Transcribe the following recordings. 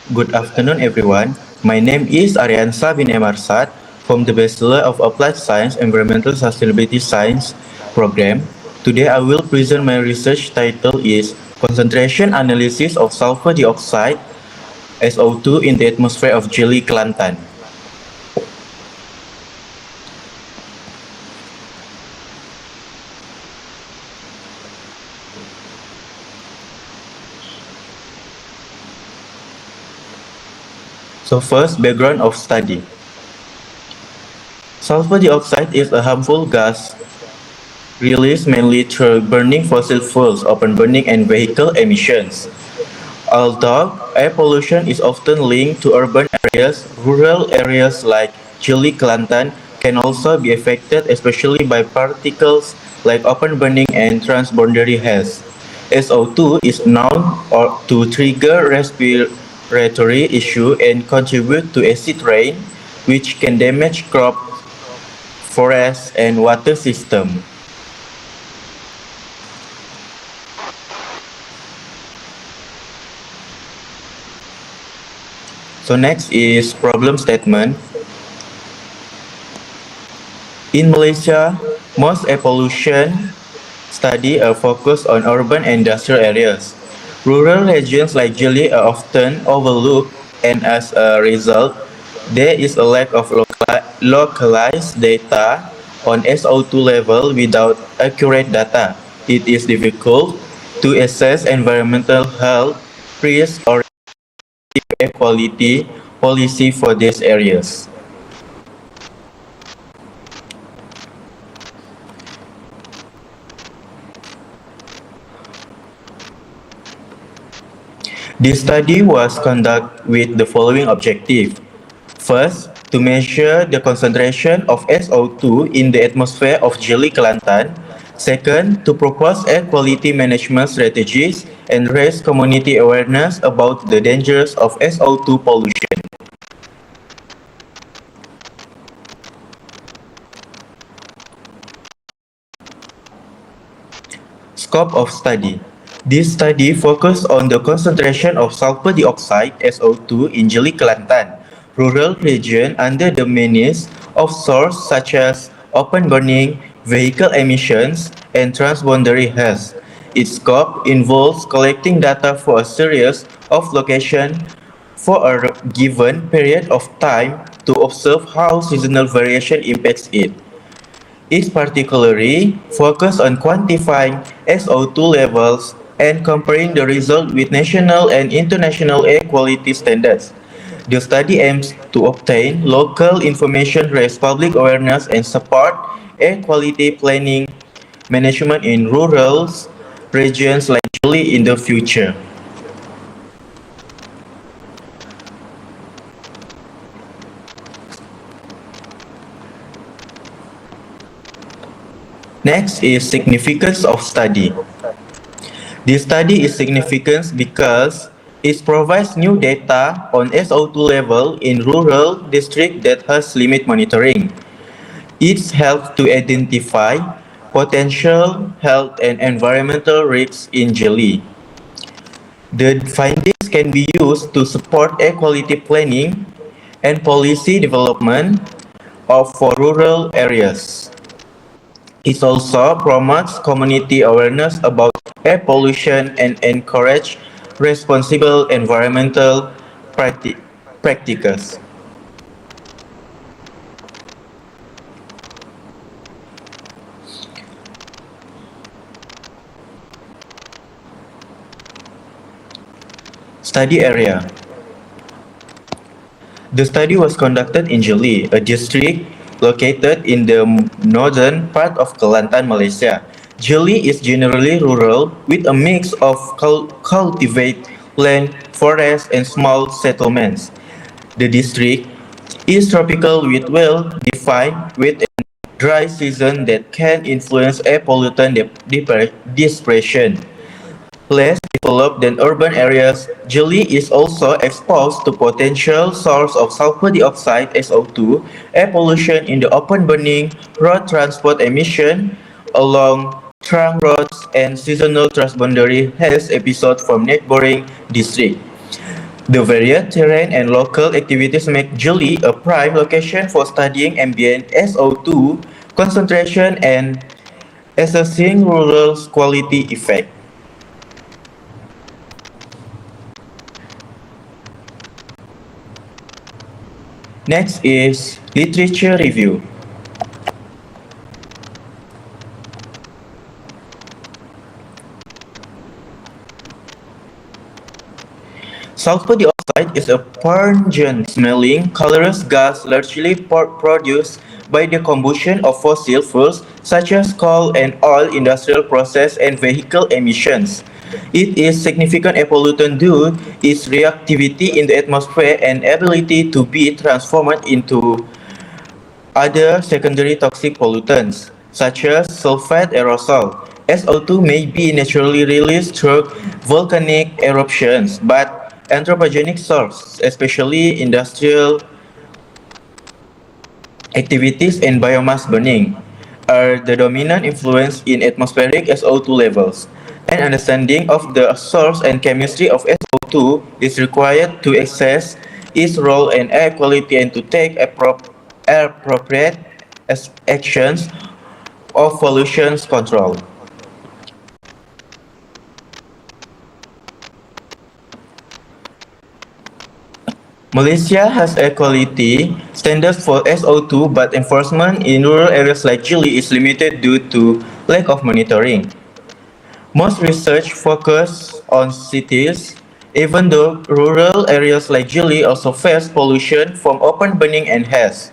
Good afternoon, everyone. My name is Aryan Sabine Marsad from the Bachelor of Applied Science Environmental Sustainability Science program. Today, I will present my research title is Concentration Analysis of Sulfur Dioxide (SO2) in the Atmosphere of Jeli, Kelantan. So first, background of study. Sulfur dioxide is a harmful gas released mainly through burning fossil fuels, open burning, and vehicle emissions. Although air pollution is often linked to urban areas, rural areas like Jeli, Kelantan can also be affected, especially by particles like open burning and transboundary haze. SO2 is known to trigger respiratory issue and contribute to acid rain, which can damage crops, forests, and water system. So next is problem statement. In Malaysia, most air pollution studies are focused on urban and industrial areas. Rural regions like Jeli are often overlooked, and as a result, there is a lack of localized data on SO2 level. Without accurate data, it is difficult to assess environmental health risk or air quality policy for these areas. This study was conducted with the following objective. First, to measure the concentration of SO2 in the atmosphere of Jeli, Kelantan. Second, to propose air quality management strategies and raise community awareness about the dangers of SO2 pollution. Scope of study. This study focused on the concentration of sulfur dioxide (SO2) in Jeli, Kelantan, rural region under the menace of sources such as open burning, vehicle emissions, and transboundary haze. Its scope involves collecting data for a series of locations for a given period of time to observe how seasonal variation impacts it. It particularly focused on quantifying SO2 levels and comparing the result with national and international air quality standards. The study aims to obtain local information, raise public awareness, and support air quality planning management in rural regions like Jeli in the future. Next is significance of study. This study is significant because it provides new data on SO2 level in rural districts that has limit monitoring. It helps to identify potential health and environmental risks in Jeli. The findings can be used to support air quality planning and policy development for rural areas. It also promotes community awareness about air pollution and encourage responsible environmental practices. Study area. The study was conducted in Jeli, a district located in the northern part of Kelantan, Malaysia. Jeli is generally rural with a mix of cultivated land, forests, and small settlements. The district is tropical with well-defined wet and dry season that can influence air pollutant dispersion. Less developed than urban areas, Jeli is also exposed to potential source of sulfur dioxide (SO2), air pollution in the open burning, road transport emission along trunk roads, and seasonal transboundary haze episodes from neighboring districts. The varied terrain and local activities make Juli a prime location for studying ambient SO2 concentration and assessing rural quality effect. Next is literature review. Sulfur dioxide is a pungent-smelling, colorless gas largely produced by the combustion of fossil fuels such as coal and oil, industrial process, and vehicle emissions. It is significant a pollutant due its reactivity in the atmosphere and ability to be transformed into other secondary toxic pollutants, such as sulfate aerosol. SO2 may be naturally released through volcanic eruptions, but anthropogenic sources, especially industrial activities and biomass burning, are the dominant influence in atmospheric SO2 levels. An understanding of the source and chemistry of SO2 is required to assess its role in air quality and to take appropriate actions of pollution control. Malaysia has air quality standards for SO2, but enforcement in rural areas like Jili is limited due to lack of monitoring. Most research focus on cities, even though rural areas like Jili also face pollution from open burning and haze.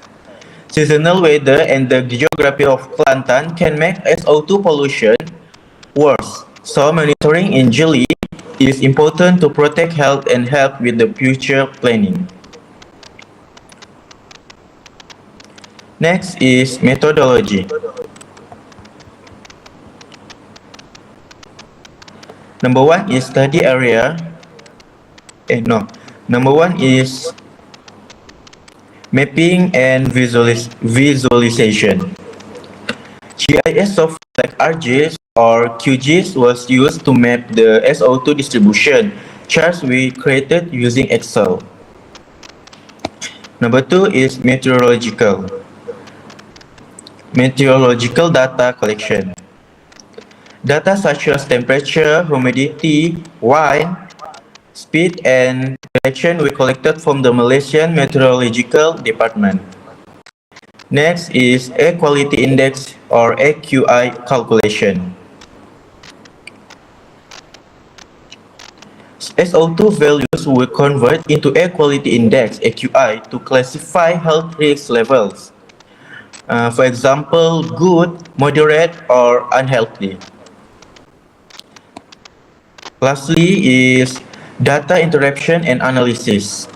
Seasonal weather and the geography of Kelantan can make SO2 pollution worse, so monitoring in Jili is important to protect health and help with the future planning. Next is methodology. Number one is study area. Number one is mapping and visualization. GIS software like ArcGIS or QGIS was used to map the SO2 distribution. Charts we created using Excel. Number two is meteorological data collection. Data such as temperature, humidity, wind, speed, and direction were collected from the Malaysian Meteorological Department. Next is Air Quality Index or AQI calculation. SO2 values were converted into Air Quality Index AQI to classify health risk levels. For example, good, moderate, or unhealthy. Lastly is data interpretation and analysis.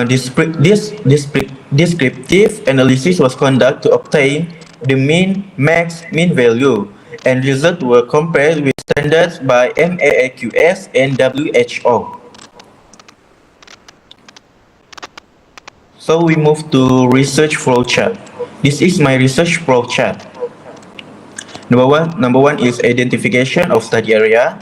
Descriptive analysis was conducted to obtain the mean, max, mean value, and results were compared with standards by MAAQS and WHO. So we move to research flowchart. This is my research flowchart. Number one is identification of study area.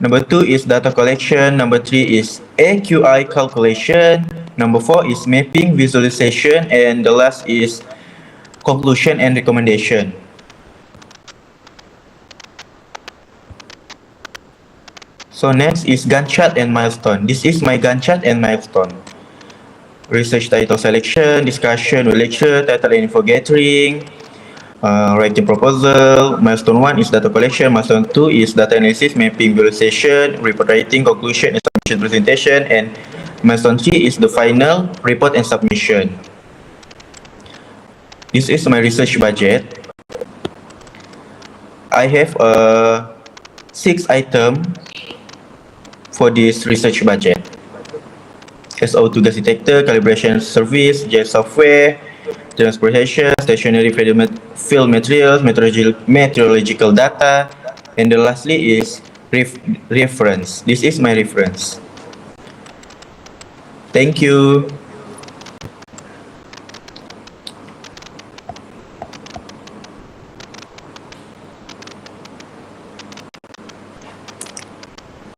Number two is data collection. Number three is AQI calculation. Number four is mapping, visualization, and the last is conclusion and recommendation. So next is Gantt chart and milestone. This is my Gantt chart and milestone. Research title selection, discussion, lecture, title and info gathering, writing proposal. Milestone 1 is data collection, milestone 2 is data analysis, mapping, visualization, report writing, conclusion, and submission presentation, and milestone 3 is the final report and submission. This is my research budget. I have 6 items for this research budget. SO2 gas detector, calibration service, JET software, transportation, stationary field materials, meteorological data, and the lastly is reference. This is my reference. Thank you.